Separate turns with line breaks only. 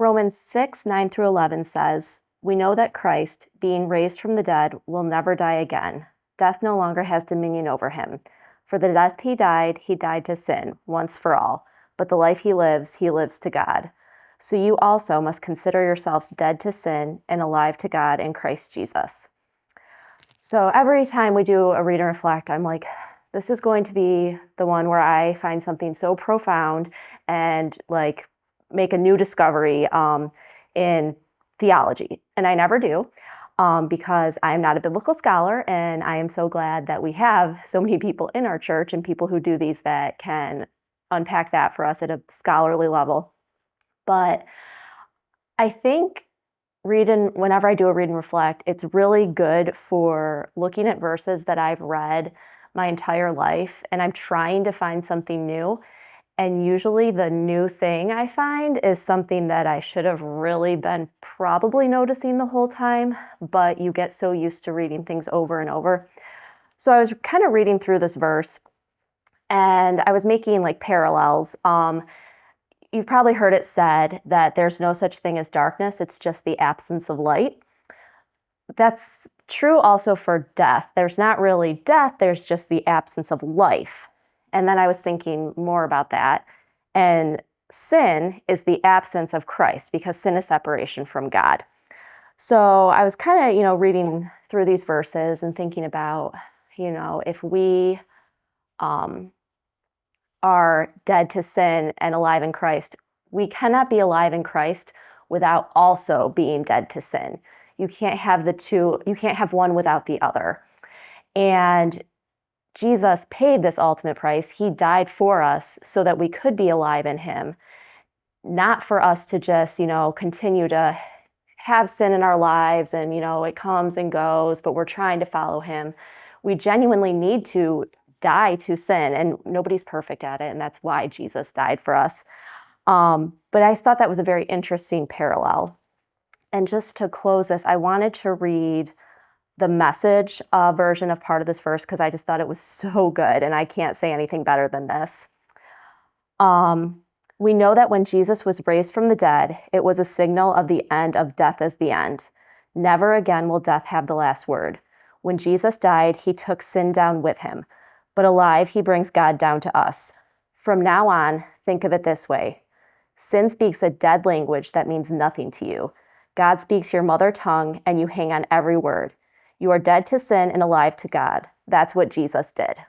Romans 6, 9 through 11 says, "We know that Christ, being raised from the dead, will never die again. Death no longer has dominion over him. For the death he died to sin, once for all. But the life he lives to God. So you also must consider yourselves dead to sin and alive to God in Christ Jesus." So every time we do a read and reflect, I'm like, this is going to be the one where I find something so profound and like make a new discovery in theology. And I never do because I'm not a biblical scholar. And I am so glad that we have so many people in our church and people who do these that can unpack that for us at a scholarly level. But I think whenever I do a read and reflect, it's really good for looking at verses that I've read my entire life and I'm trying to find something new. And usually the new thing I find is something that I should have really been probably noticing the whole time, but you get so used to reading things over and over. So I was kind of reading through this verse and I was making like parallels. You've probably heard it said that there's no such thing as darkness, it's just the absence of light. That's true also for death. There's not really death, there's just the absence of life. And then I was thinking more about that. And sin is the absence of Christ because sin is separation from God. So I was kind of, reading through these verses and thinking about, if we are dead to sin and alive in Christ, we cannot be alive in Christ without also being dead to sin. You can't have the two, you can't have one without the other. And Jesus paid this ultimate price. He died for us so that we could be alive in him, not for us to just, continue to have sin in our lives and, it comes and goes, but we're trying to follow him. We genuinely need to die to sin, and nobody's perfect at it, and that's why Jesus died for us. But I thought that was a very interesting parallel. And just to close this, I wanted to read the Message version of part of this verse because I just thought it was so good, and I can't say anything better than this. We know that when Jesus was raised from the dead, it was a signal of the end of death as the end. Never again will death have the last word. When Jesus died, he took sin down with him. But alive, he brings God down to us. From now on, think of it this way. Sin speaks a dead language that means nothing to you. God speaks your mother tongue, and you hang on every word. You are dead to sin and alive to God. That's what Jesus did.